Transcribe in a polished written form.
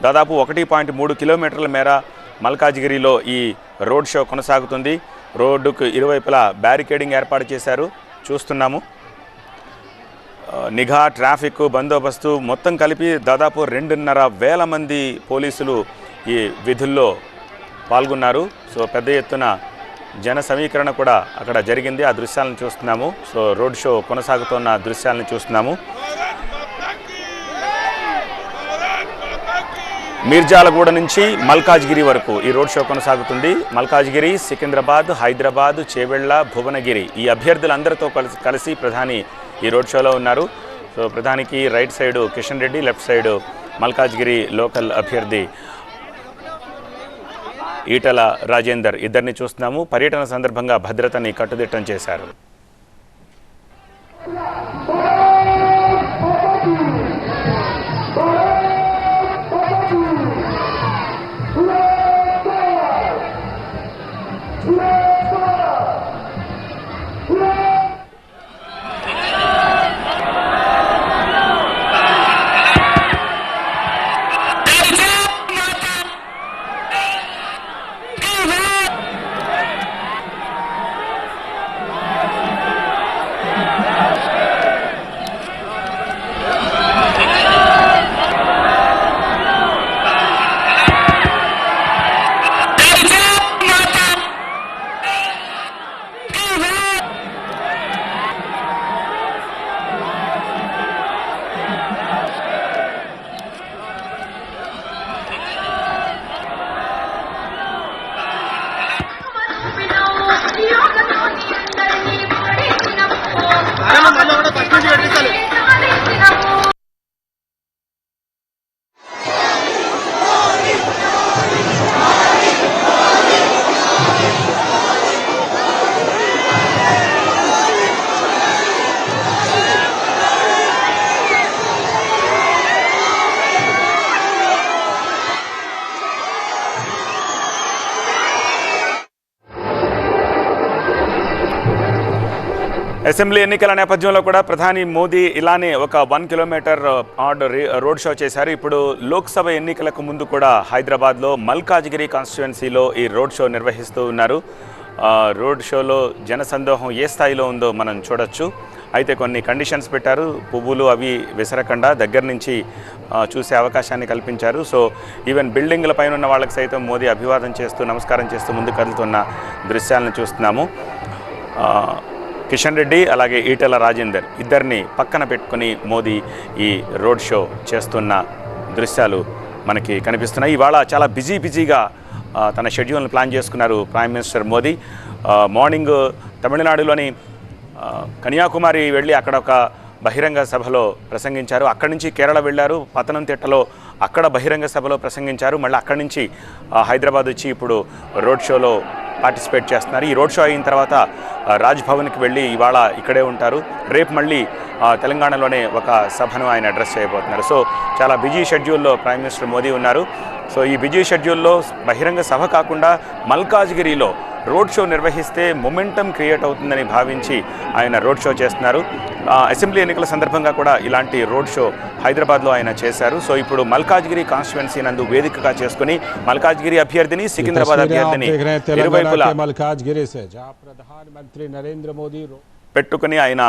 దాదాపు 1.3 కిలోమీటర్ల మేర మల్కాజిగిరిలో ఈ రోడ్ షో కొనసాగుతుంది. రోడ్డుకు ఇరువైపులా బ్యారికేడింగ్ ఏర్పాటు చేశారు, చూస్తున్నాము. నిఘా, ట్రాఫిక్ బందోబస్తు మొత్తం కలిపి దాదాపు 2,500 మంది పోలీసులు ఈ విధుల్లో పాల్గొన్నారు. సో పెద్ద ఎత్తున జన సమీకరణ కూడా అక్కడ జరిగింది. ఆ దృశ్యాలను చూస్తున్నాము. సో రోడ్ షో కొనసాగుతున్న దృశ్యాలను చూస్తున్నాము. మీర్జాలగూడ నుంచి మల్కాజ్గిరి వరకు ఈ రోడ్ షో కొనసాగుతుంది. మల్కాజ్గిరి, సికింద్రాబాద్, హైదరాబాద్, చేవెళ్ళ, భువనగిరి ఈ అభ్యర్థులందరితో కలిసి ప్రధాని ఈ రోడ్ షోలో ఉన్నారు. సో ప్రధానికి right side Kishan Reddy, left side Malkajgiri local అభ్యర్థి ఈటల రాజేందర్ ఇద్దరిని చూస్తున్నాము. పర్యటన సందర్భంగా భద్రతని కట్టుదిట్టం చేశారు. అసెంబ్లీ ఎన్నికల నేపథ్యంలో కూడా ప్రధాని మోదీ ఇలానే ఒక 1 కిలోమీటర్ రోడ్ షో చేశారు. ఇప్పుడు లోక్సభ ఎన్నికలకు ముందు కూడా హైదరాబాద్లో మల్కాజ్గిరి కాన్స్టిట్యుయెన్సీలో ఈ రోడ్ షో నిర్వహిస్తూ ఉన్నారు. రోడ్ షోలో జనసందోహం ఏ స్థాయిలో ఉందో మనం చూడొచ్చు. అయితే కొన్ని కండిషన్స్ పెట్టారు. పువ్వులు అవి విసరకుండా దగ్గర నుంచి చూసే అవకాశాన్ని కల్పించారు. సో ఈవెన్ బిల్డింగ్ల పైన ఉన్న వాళ్ళకి సైతం మోదీ అభివాదం చేస్తూ నమస్కారం చేస్తూ ముందు కదులుతున్న దృశ్యాలను చూస్తున్నాము. కిషన్ రెడ్డి అలాగే ఈటల రాజేందర్ ఇద్దరిని పక్కన పెట్టుకుని మోదీ ఈ రోడ్ షో చేస్తున్న దృశ్యాలు మనకి కనిపిస్తున్నాయి. ఇవాళ చాలా బిజీగా తన షెడ్యూల్ని ప్లాన్ చేసుకున్నారు ప్రైమ్ మినిస్టర్ మోదీ. మార్నింగ్ తమిళనాడులోని కన్యాకుమారి వెళ్ళి అక్కడ ఒక బహిరంగ సభలో ప్రసంగించారు. అక్కడి నుంచి కేరళ వెళ్ళారు, పతనంతిట్టలో అక్కడ బహిరంగ సభలో ప్రసంగించారు. మళ్ళీ అక్కడి నుంచి హైదరాబాద్ వచ్చి ఇప్పుడు రోడ్ షోలో పార్టిసిపేట్ చేస్తున్నారు. ఈ రోడ్ షో అయిన తర్వాత రాజ్భవన్కి వెళ్ళి ఇవాళ ఇక్కడే ఉంటారు. రేపు మళ్ళీ తెలంగాణలోనే ఒక సభను ఆయన అడ్రస్ చేయబోతున్నారు. సో చాలా బిజీ షెడ్యూల్లో ప్రైమ్ మినిస్టర్ మోదీ ఉన్నారు. సో ఈ బిజీ షెడ్యూల్లో బహిరంగ సభ కాకుండా మల్కాజ్గిరిలో రోడ్ షో నిర్వహిస్తే మొమెంటం క్రియేట్ అవుతుందని భావించి ఆయన రోడ్ షో చేస్తున్నారు. అసెంబ్లీ ఎన్నికల సందర్భంగా కూడా ఇలాంటి రోడ్ షో హైదరాబాద్లో ఆయన చేశారు. సో ఇప్పుడు మల్కాజ్గిరి కాన్స్టిట్యుయెన్సీ నందు వేదికగా చేసుకుని మల్కాజ్గిరి అభ్యర్థిని, సికింద్రాబాద్ అభ్యర్థిని ఇరువైపులా మల్కాజ్గిరి పెట్టుకుని ఆయన